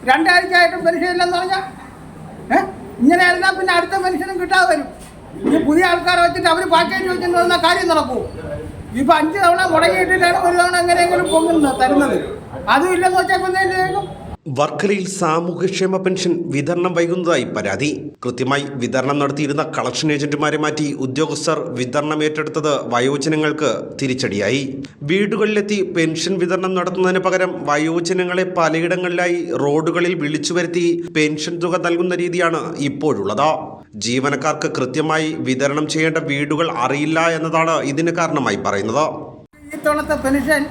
രണ്ടാഴ്ചയായിട്ടും pension ഇല്ലെന്ന് പറഞ്ഞാൽ ഇങ്ങനെയല്ല പിന്നെ അടുത്ത പെൻഷനും കിട്ടാതെ വരും. ഈ പുതിയ ആൾക്കാരെ വെച്ചിട്ട് അവർ പാക്കേജ് വെച്ചിട്ട് വന്ന കാര്യം നടക്കൂ. ഇപ്പം 5 തവണ മുടങ്ങിയിട്ടിട്ടാണ് ഒരു തവണ എങ്ങനെയെങ്കിലും പൊങ്ങുന്നത് തരുന്നത്. അതും ഇല്ലെന്ന് വെച്ചാൽ പിന്നെ വർക്കലയിൽ സാമൂഹ്യക്ഷേമ പെൻഷൻ വിതരണം വൈകുന്നതായി പരാതി. കൃത്യമായി വിതരണം നടത്തിയിരുന്ന കളക്ഷൻ ഏജന്റുമാരെ മാറ്റി ഉദ്യോഗസ്ഥർ വിതരണം ഏറ്റെടുത്തത് വയോജനങ്ങൾക്ക് തിരിച്ചടിയായി. വീടുകളിലെത്തി പെൻഷൻ വിതരണം നടത്തുന്നതിന് പകരം വയോജനങ്ങളെ പലയിടങ്ങളിലായി റോഡുകളിൽ വിളിച്ചു വരുത്തി പെൻഷൻ തുക നൽകുന്ന രീതിയാണ് ഇപ്പോഴുള്ളത്. ജീവനക്കാർക്ക് കൃത്യമായി വിതരണം ചെയ്യേണ്ട വീടുകൾ അറിയില്ല എന്നതാണ് ഇതിന് കാരണമായി പറയുന്നത്. ഇത്തവണത്തെ പെൻഷൻ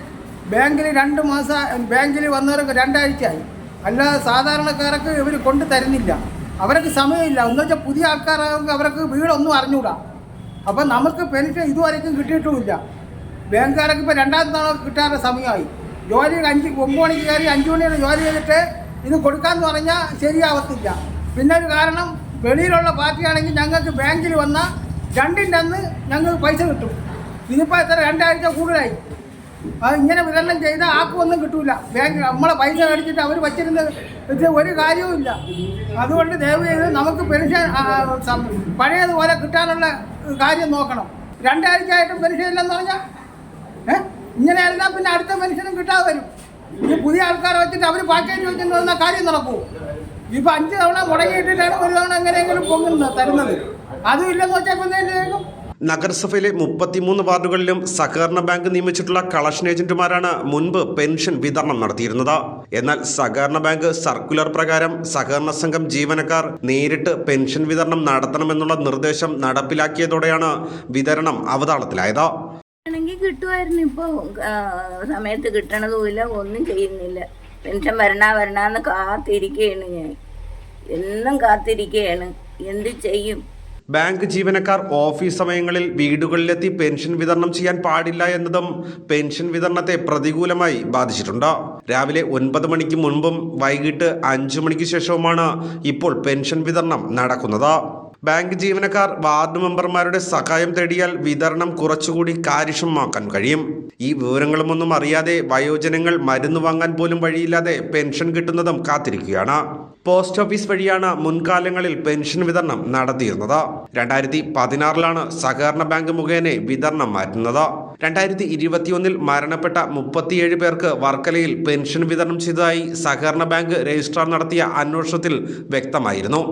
ബാങ്കിൽ 2 മാസം ബാങ്കിൽ വന്നവർക്ക് 2 ആഴ്ചയായി. അല്ലാതെ സാധാരണക്കാർക്ക് ഇവർ കൊണ്ടു തരുന്നില്ല. അവർക്ക് സമയമില്ല. എന്ന് വെച്ചാൽ പുതിയ ആൾക്കാരാകുമ്പോൾ അവർക്ക് വീടൊന്നും അറിഞ്ഞൂടാ. അപ്പം നമുക്ക് പെൻഷൻ ഇതുവരെയ്ക്കും കിട്ടിയിട്ടുമില്ല. ബാങ്കുകാരൊക്കെ ഇപ്പോൾ 2ാം തവണ കിട്ടാനുള്ള സമയമായി. ജോലി 9 മണിക്ക് കയറി 5 മണിയുടെ ജോലി ചെയ്തിട്ട് ഇത് കൊടുക്കാമെന്ന് പറഞ്ഞാൽ ശരിയാവത്തില്ല. പിന്നെ ഒരു കാരണം, വെളിയിലുള്ള പാർട്ടിയാണെങ്കിൽ ഞങ്ങൾക്ക് ബാങ്കിൽ വന്ന 2ൻ്റെ അന്ന് ഞങ്ങൾക്ക് പൈസ കിട്ടും. ഇതിപ്പോൾ എത്ര 2 ആഴ്ച കൂടുതലായി. അത് ഇങ്ങനെ വിതരണം ചെയ്താൽ ആർക്കും ഒന്നും കിട്ടൂല. ബാങ്ക് നമ്മളെ പൈസ മേടിച്ചിട്ട് അവർ വച്ചിരുന്നത് ഒരു കാര്യവുമില്ല. അതുകൊണ്ട് ദയവ് ചെയ്ത് നമുക്ക് പെൻഷൻ പഴയതുപോലെ കിട്ടാനുള്ള കാര്യം നോക്കണം. 2 ആഴ്ചയായിട്ടും പെൻഷൻ ഇല്ലെന്ന് പറഞ്ഞാൽ ഇങ്ങനെയല്ല പിന്നെ അടുത്ത പെൻഷനും കിട്ടാതെ വരും. ഈ പുതിയ ആൾക്കാരെ വെച്ചിട്ട് അവർ പാക്കേജ് വെച്ചിട്ട് വന്ന കാര്യം നടക്കൂ. ഇപ്പം 5 തവണ മുടങ്ങിയിട്ടിട്ടാണ് ഒരു തവണ എങ്ങനെയെങ്കിലും പൊങ്ങുന്നത് തരുന്നത്. അതും ഇല്ലെന്ന് വെച്ചാൽ പിന്നെ നഗരസഭയിലെ 33 വാർഡുകളിലും സഹകരണ ബാങ്ക് നിയമിച്ചിട്ടുള്ള കളക്ഷൻ ഏജന്റുമാരാണ് മുൻപ് പെൻഷൻ വിതരണം നടത്തിയിരുന്നത്. എന്നാൽ സഹകരണ ബാങ്ക് സർക്കുലർ പ്രകാരം സഹകരണ സംഘം ജീവനക്കാർ നേരിട്ട് പെൻഷൻ വിതരണം നടത്തണമെന്നുള്ള നിർദ്ദേശം നടപ്പിലാക്കിയതോടെയാണ് വിതരണം അവതാളത്തിലായത്. കിട്ടുമായിരുന്നു. ഇപ്പോൾ സമയത്ത് കിട്ടണതുമില്ല, ഒന്നും ചെയ്യുന്നില്ല. പെൻഷൻ വരണാന്ന് കാത്തിരിക്കുകയാണ്. ഞാൻ എന്നും കാത്തിരിക്കുകയാണ്. എന്ത് ചെയ്യും? ബാങ്ക് ജീവനക്കാർ ഓഫീസ് സമയങ്ങളിൽ വീടുകളിലെത്തി പെൻഷൻ വിതരണം ചെയ്യാൻ പാടില്ല എന്നതും പെൻഷൻ വിതരണത്തെ പ്രതികൂലമായി ബാധിച്ചിട്ടുണ്ട്. രാവിലെ 9 മണിക്ക് മുൻപും വൈകിട്ട് 5 മണിക്ക് ശേഷവുമാണ് ഇപ്പോൾ പെൻഷൻ വിതരണം നടക്കുന്നത്. ബാങ്ക് ജീവനക്കാർ വാർഡ് മെമ്പർമാരുടെ സഹായം തേടിയാൽ വിതരണം കുറച്ചുകൂടി കാര്യക്ഷമമാക്കാൻ കഴിയും. ഈ വിവരങ്ങളുമൊന്നും അറിയാതെ വയോജനങ്ങൾ മരുന്ന് വാങ്ങാൻ പോലും വഴിയില്ലാതെ പെൻഷൻ കിട്ടുന്നതും കാത്തിരിക്കുകയാണ്. പോസ്റ്റ് ഓഫീസ് വഴിയാണ് മുൻകാലങ്ങളിൽ പെൻഷൻ വിതരണം നടത്തിയിരുന്നത്. 2016 സഹകരണ ബാങ്ക് മുഖേന വിതരണം മാറ്റുന്നത്. 2021 മരണപ്പെട്ട 37 പേർക്ക് വർക്കലയിൽ പെൻഷൻ വിതരണം ചെയ്തതായി സഹകരണ ബാങ്ക് രജിസ്ട്രാർ നടത്തിയ അന്വേഷണത്തിൽ വ്യക്തമായിരുന്നു.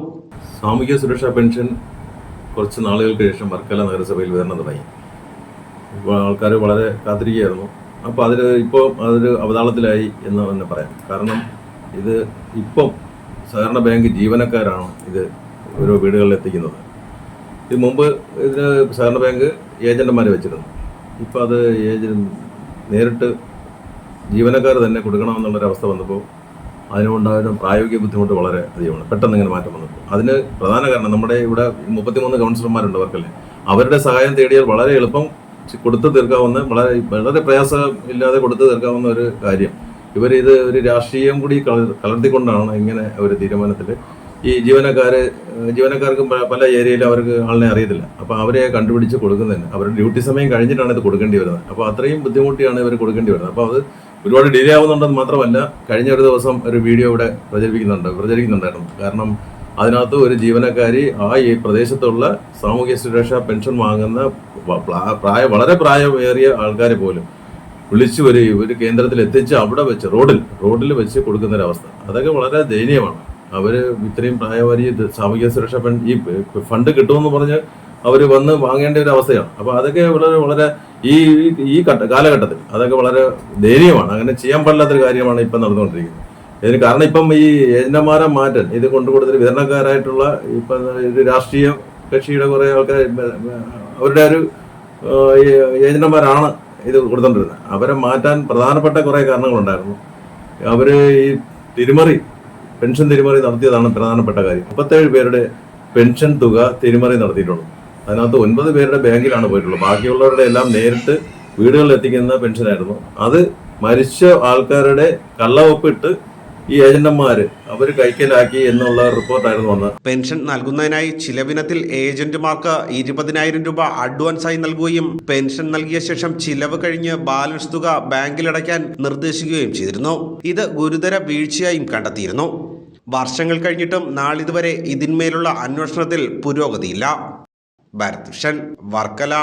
സാമൂഹ്യ സുരക്ഷാ പെൻഷൻ കുറച്ച് നാളുകൾക്ക് ശേഷം വർക്കല നഗരസഭയിൽ വിതരണം തുടങ്ങി. ഇപ്പോൾ ആൾക്കാർ വളരെ കാത്തിരിക്കുകയായിരുന്നു. അപ്പോൾ അതൊരു അവതാളത്തിലായി എന്ന് തന്നെ പറയാം. കാരണം ഇത് ഇപ്പം സഹകരണ ബാങ്ക് ജീവനക്കാരാണ് ഇത് ഓരോ വീടുകളിൽ എത്തിക്കുന്നത്. ഇത് മുമ്പ് ഇതിന് സഹകരണ ബാങ്ക് ഏജന്റുമാരെ വെച്ചിരുന്നു. ഇപ്പോൾ അത് നേരിട്ട് ജീവനക്കാർ തന്നെ കൊടുക്കണമെന്നുള്ളൊരവസ്ഥ വന്നപ്പോൾ അതിനുണ്ടാകുന്ന പ്രായോഗിക ബുദ്ധിമുട്ട് വളരെ അധികമാണ്. പെട്ടെന്ന് ഇങ്ങനെ മാറ്റം വന്നപ്പോൾ അതിന് പ്രധാന കാരണം നമ്മുടെ ഇവിടെ 33 കൗൺസിലർമാരുണ്ട് വർക്കല്ലേ. അവരുടെ സഹായം തേടിയാൽ വളരെ എളുപ്പം കൊടുത്തു തീർക്കാവുന്ന, വളരെ പ്രയാസം ഇല്ലാതെ കൊടുത്തു തീർക്കാവുന്ന ഒരു കാര്യം. ഇവരിത് ഒരു രാഷ്ട്രീയം കൂടി കലർത്തിക്കൊണ്ടാണ് ഇങ്ങനെ ഒരു തീരുമാനത്തിൽ ഈ ജീവനക്കാർക്ക് പല ഏരിയയിലും അവർക്ക് ആളിനെ അറിയത്തില്ല. അപ്പോൾ അവരെ കണ്ടുപിടിച്ച് കൊടുക്കുന്നതിന് അവരുടെ ഡ്യൂട്ടി സമയം കഴിഞ്ഞിട്ടാണ് ഇത് കൊടുക്കേണ്ടി വരുന്നത്. അപ്പോൾ അത്രയും ബുദ്ധിമുട്ടിയാണ് ഇവർ കൊടുക്കേണ്ടി വരുന്നത്. അപ്പോൾ അത് ഒരുപാട് ഡിലേ ആവുന്നുണ്ടെന്ന് മാത്രമല്ല, കഴിഞ്ഞ ഒരു ദിവസം ഒരു വീഡിയോ ഇവിടെ പ്രചരിക്കുന്നുണ്ടായിരുന്നു. കാരണം അതിനകത്ത് ഒരു ജീവനക്കാരി ഈ പ്രദേശത്തുള്ള സാമൂഹ്യ സുരക്ഷാ പെൻഷൻ വാങ്ങുന്ന വളരെ പ്രായമേറിയ ആൾക്കാരെ പോലും വിളിച്ചു ഒരു കേന്ദ്രത്തിൽ എത്തിച്ച് അവിടെ വെച്ച് റോഡിൽ വെച്ച് കൊടുക്കുന്നൊരവസ്ഥ. അതൊക്കെ വളരെ ദയനീയമാണ്. അവർ ഇത്രയും പ്രായവാരി സാമൂഹ്യ സുരക്ഷാ ഈ ഫണ്ട് കിട്ടുമെന്ന് പറഞ്ഞ് അവർ വന്ന് വാങ്ങേണ്ട ഒരു അവസ്ഥയാണ്. അപ്പോൾ അതൊക്കെ വളരെ ഈ കാലഘട്ടത്തിൽ അതൊക്കെ വളരെ ദയനീയമാണ്. അങ്ങനെ ചെയ്യാൻ പാടില്ലാത്തൊരു കാര്യമാണ് ഇപ്പം നടന്നുകൊണ്ടിരിക്കുന്നത്. ഇതിന് കാരണം ഇപ്പം ഈ ഏജന്റുമാരെ മാറ്റാൻ ഇത് കൊണ്ടുകൊടുത്തിട്ട് വിതരണക്കാരായിട്ടുള്ള ഇപ്പം ഒരു രാഷ്ട്രീയ കക്ഷിയുടെ കുറേ ആൾക്കാർ അവരുടെ ഒരു ഏജന്റുമാരാണ് ഇത് കൊടുത്തോണ്ടിരുന്നത്. അവരെ മാറ്റാൻ പ്രധാനപ്പെട്ട കുറേ കാരണങ്ങളുണ്ടായിരുന്നു. അവർ ഈ പെൻഷൻ തിരിമറി നടത്തിയതാണ് പ്രധാനപ്പെട്ട കാര്യം. 37 പേരുടെ പെൻഷൻ തുക തിരിമറി നടത്തിയിട്ടുള്ളൂ. അതിനകത്ത് 9 പേരുടെ ബാങ്കിലാണ് പോയിട്ടുള്ളത്. ബാക്കിയുള്ളവരുടെ എല്ലാം നേരിട്ട് വീടുകളിൽ എത്തിക്കുന്ന പെൻഷനായിരുന്നു. അത് മരിച്ച ആൾക്കാരുടെ കള്ളവൊപ്പിട്ട് ഈ ഏജന്റുമാര് അവർ കൈക്കലാക്കി എന്നുള്ള റിപ്പോർട്ടായിരുന്നു വന്നത്. പെൻഷൻ നൽകുന്നതിനായി ചിലവിനത്തിൽ ഏജന്റുമാർക്ക് 20,000 രൂപ അഡ്വാൻസായി നൽകുകയും പെൻഷൻ നൽകിയ ശേഷം ചിലവ് കഴിഞ്ഞ് ബാലൻസ് തുക ബാങ്കിലടയ്ക്കാൻ നിർദ്ദേശിക്കുകയും ചെയ്തിരുന്നു. ഇത് ഗുരുതര വീഴ്ചയായും കണ്ടെത്തിയിരുന്നു. വർഷങ്ങൾ കഴിഞ്ഞിട്ടും നാളിതുവരെ ഇതിന്മേലുള്ള അന്വേഷണത്തിൽ പുരോഗതിയില്ല. ഭാരത് വിഷൻ, വർക്കല.